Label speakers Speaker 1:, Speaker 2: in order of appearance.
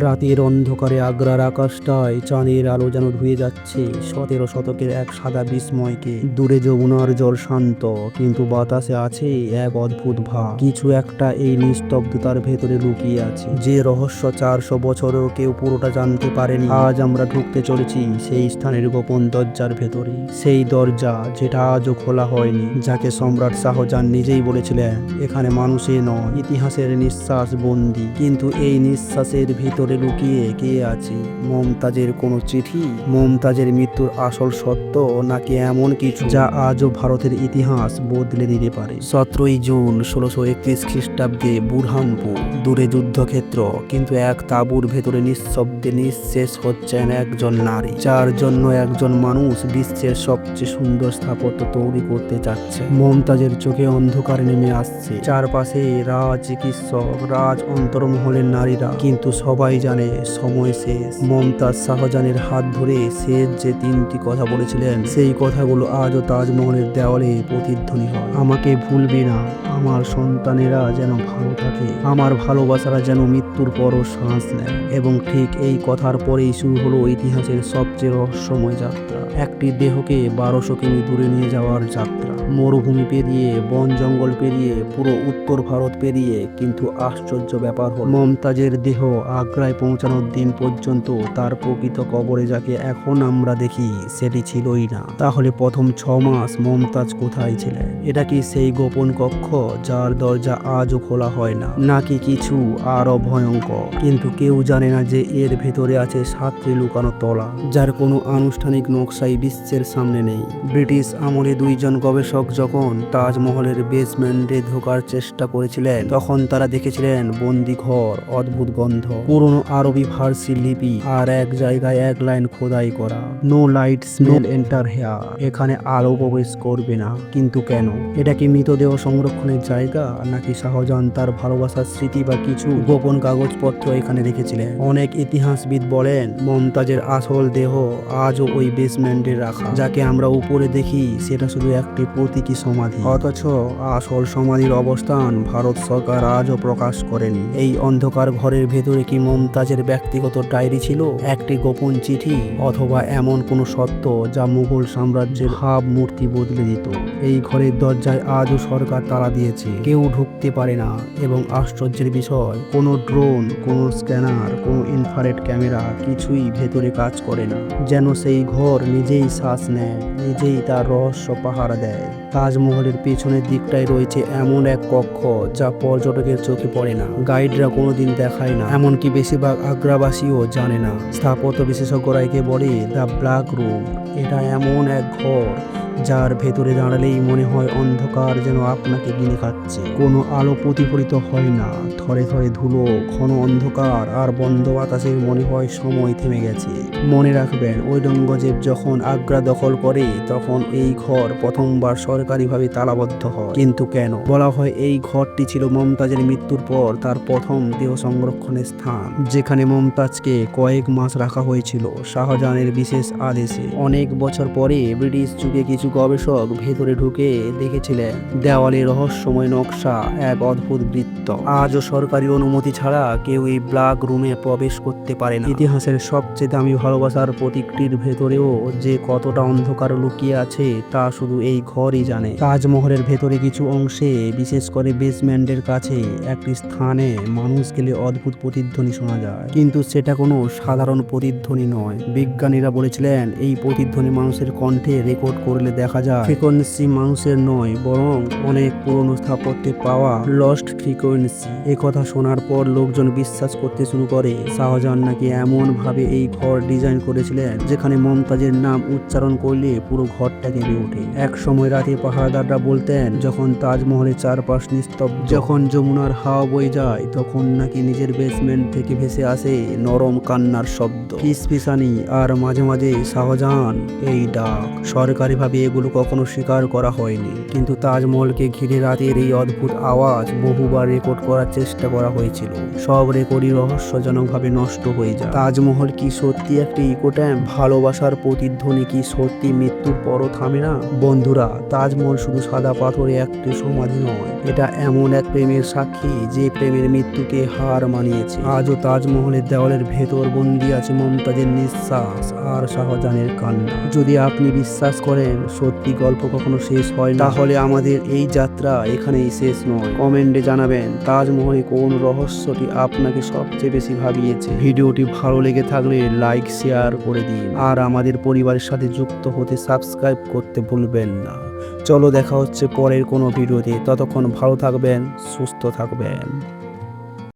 Speaker 1: রাতের অন্ধকারে আগ্রার আকাশটায় চাঁদের আলো যেন ধুয়ে যাচ্ছে 17 শতকের এক সাদা বিস্ময়কে। দূরে যমুনার জল শান্ত, কিন্তু বাতাসে আছে এক অদ্ভুত ভাব। কিছু একটা এই নিস্তব্ধতার ভেতরে লুকিয়ে আছে, যে রহস্য 400 বছরেও কেউ পুরোটা জানতে পারেনি। আজ আমরা ঢুকতে চলেছি সেই স্থানের গোপন দরজার ভেতরে, সেই দরজা যেটা আজও খোলা হয়নি, যাকে সম্রাট শাহজাহান নিজেই বলেছিলেন এখানে মানুষের নয়, ইতিহাসের নিঃশ্বাস বন্দী। কিন্তু এই নিঃশ্বাসের ভিতরে লুকিয়ে কে আছে? মমতাজের কোনো চিঠি, মমতাজের মৃত্যুর আসল সত্য, নাকি এমন কিছু যা আজও ভারতের ইতিহাস বদলে দিতে পারে? 17 জুন 1631 খ্রিস্টাব্দে বুরহানপুর। দূরে যুদ্ধক্ষেত্র, কিন্তু এক তাঁবুর ভেতরে নিঃশব্দে নিঃশেষ হচ্ছেন একজন নারী, যার জন্য একজন মানুষ বিশ্বের সবচেয়ে সুন্দর স্থাপত্য তৈরি করতে চাচ্ছে। মমতাজের চোখে অন্ধকার নেমে আসছে, চারপাশে রাজ চিকিৎসক, রাজ অন্তর্মহলের নারীরা, কিন্তু সবাই জানে সময় শেষ। মমতাজ শাহজাহানের হাত ধরে শেষ যে 3টি কথা বলেছিলেন, সেই কথাগুলো আজও তাজমহলের দেওয়ালে প্রতিধ্বনি হয়। আমাকে ভুলবি না, আমার সন্তানেরা যেন ভালো থাকে, আমার ভালোবাসারা যেন মৃত্যুর পরও শ্বাস নেয়। এবং ঠিক এই কথার পরেই শুরু হলো ইতিহাসের সবচেয়ে রহস্যময় যাত্রা, একটি দেহকে 1200 কিমি দূরে নিয়ে যাওয়ার যাত্রা। মরুভূমি পেরিয়ে, বন জঙ্গল পেরিয়ে, পুরো উত্তর ভারত পেরিয়ে। কিন্তু আশ্চর্য ব্যাপার হল, মমতাজের দেহ আগ্রায় পৌঁছানোর দিন পর্যন্ত তার প্রকৃত কবরে যাকে এখন আমরা দেখি সেটি ছিলই না। তাহলে প্রথম 6 মাস মমতাজ কোথায় ছিলেন? এটা কি সেই গোপন কক্ষ যার দরজা আজও খোলা হয় না, নাকি কিছু আরো ভয়ঙ্কর? কিন্তু কেউ জানে না যে এর ভেতরে আছে 7টি লুকানো তলা, যার কোনো আনুষ্ঠানিক নকশাই বিশ্বের সামনে নেই। ব্রিটিশ আমলে 2 জন গবেষক যখন তাজমহলের বেসমেন্টে ঢোকার চেষ্টা করেছিলেন, তখন তারা দেখেছিলেন বন্দি ঘর, অদ্ভুত গন্ধ, পুরনো আরবি ফার্সি লিপি, আর এক জায়গায় এক লাইন খোদাই করা, no light smell enter here, এখানে আলো প্রবেশ করবে না। কিন্তু কেন? এটা কি মৃতদেহ সংরক্ষণের জায়গা, নাকি শাহজাহান তার ভালোবাসার স্মৃতি বা কিছু গোপন কাগজপত্র এখানে রেখেছিলেন? অনেক ইতিহাসবিদ বলেন মমতাজের আসল দেহ আজও ওই বেসমেন্টে রাখা, যাকে আমরা উপরে দেখি সেটা শুধু একটি প্রতীকী সমাধি, অথচ আসল সমাধির অবস্থান ভারত সরকার আজও প্রকাশ করেনি। এই অন্ধকার ঘরের ভেতরে কি মমতাজের ব্যক্তিগত ডায়েরি ছিল, একটি গোপন চিঠি, অথবা এমন কোনো সত্য যা মুঘল সাম্রাজ্যের ভাবমূর্তি বদলে দিত? এই ঘরের দরজায় আজও সরকার তালা দিয়েছে, কেউ ঢুকতে পারে না। এবং আশ্চর্যের বিষয়, কোনো ড্রোন, কোনো স্ক্যানার, কোনো ইনফ্রারেড ক্যামেরা কিছুই ভেতরে কাজ করে না, যেন সেই ঘর নিজেই শ্বাস নেয়, নিজেই তার রহস্য পাহারা দেয়। তাজমহলের পেছনের দিকটায় রয়েছে এমন এক কক্ষ যা পর্যটকের চোখে পড়ে না, গাইডরা কোনোদিন দেখায় না, এমনকি বেশিরভাগ আগ্রাবাসীও জানে না। স্থাপত্য বিশেষজ্ঞরা একে বলে দ্য ব্ল্যাক রুম। এটা এমন এক ঘর যার ভেতরে দাঁড়ালেই মনে হয় অন্ধকার যেন আপনাকে গিলে খাচ্ছে। কোনো আলো প্রতিফলিত হয় না, থরে থরে ধুলো, ঘন অন্ধকার, আর বন্ধ বাতাসে মনে হয় সময় থেমে গেছে। মনে রাখবেন, ঔরঙ্গজেব যখন আগ্রা দখল করে, তখন এই ঘর প্রথমবার সরকারিভাবে তালাবদ্ধ হয়। কিন্তু কেন? বলা হয় এই ঘরটি ছিল মমতাজের মৃত্যুর পর তার প্রথম দেহ সংরক্ষণের স্থান, যেখানে মমতাজকে কয়েক মাস রাখা হয়েছিল শাহজাহানের বিশেষ আদেশে। অনেক বছর পরে ব্রিটিশ যুগে কিছু গবেষক ভেতরে ঢুকে দেখেছিলেন দেওয়ালে রহস্যময় নকশা, এক অদ্ভুত বৃত্ত। আজও সরকারি অনুমতি ছাড়া কেউ এই ব্ল্যাক রুমে প্রবেশ করতে পারে না। ইতিহাসের সবচেয়ে দামি ভালোবাসার প্রতীকটির ভেতরেও যে কতটা অন্ধকার লুকিয়ে আছে তা শুধু এই ঘরই জানে। তাজমহলের ভেতরে কিছু অংশে, বিশেষ করে বেসমেন্টের কাছে একটি স্থানে মানুষ গেলে অদ্ভুত প্রতিধ্বনি শোনা যায়, কিন্তু সেটা কোনো সাধারণ প্রতিধ্বনি নয়। বিজ্ঞানীরা বলেছিলেন এই প্রতিধ্বনি মানুষের কণ্ঠে রেকর্ড করলে দেখা যায় ফ্রিকোয়েন্সি মানুষের নয়, বরং অনেক পুরনো স্থাপত্যে পাওয়া লস্ট ফ্রিকোয়েন্সি। কথা শোনার পর লোকজন বিশ্বাস করতে শুরু করে শাহজাহান নাকি এমন ভাবে এই ঘর ডিজাইন করেছিলেন যেখানে মমতাজের নাম উচ্চারণ করলে পুরো ঘরটা কেঁপে ওঠে। এক সময় রাতে পাহারাদাররা বলতেন যখন তাজমহলের চারপাশ নিস্তব্ধ, যখন যমুনার হাওয়া বয়ে যায়, তখন নাকি নিজের বেসমেন্ট থেকে ভেসে আসে নরম কান্নার শব্দ, ফিসফিসানি, আর মাঝে মাঝে শাহজাহান এই ডাক। সরকারিভাবে এগুলো কখনো স্বীকার করা হয়নি, কিন্তু তাজমহলকে ঘিরে রাতের এই অদ্ভুত আওয়াজ বহুবার রেকর্ড করার চেষ্টা করা হয়েছিল। সব রেকর্ডই রহস্যজনকভাবে নষ্ট হয়ে যায়। তাজমহল কি সত্যি একটি ইকোট্যাম্প? ভালোবাসার প্রতিধ্বনি কি সত্যি মৃত্যুর পরও থামে না? বন্ধুরা, তাজমহল শুধু সাদা পাথরে একটি সমাধি নয়, এটা এমন এক প্রেমের সাক্ষী যে প্রেমের মৃত্যুকে হার মানিয়েছে। আজও তাজমহলের দেওয়ালের ভেতর বন্দী আছে মমতাজের নিঃশ্বাস আর শাহজাহানের কান্না। যদি আপনি বিশ্বাস করেন সত্যি গল্প কখনো শেষ হয় না, তাহলে আমাদের এই যাত্রা এখানেই শেষ নয়। কমেন্টে জানাবেন তাজমহলে কোন রহস্যটি আপনাকে সবচেয়ে বেশি ভাবিয়েছে। ভিডিওটি ভালো লেগে থাকলে লাইক শেয়ার করে দিন, আর আমাদের পরিবারের সাথে যুক্ত হতে সাবস্ক্রাইব করতে ভুলবেন না। চলো দেখা হচ্ছে পরের কোনো ভিডিওতে, ততক্ষণ ভালো থাকবেন, সুস্থ থাকবেন।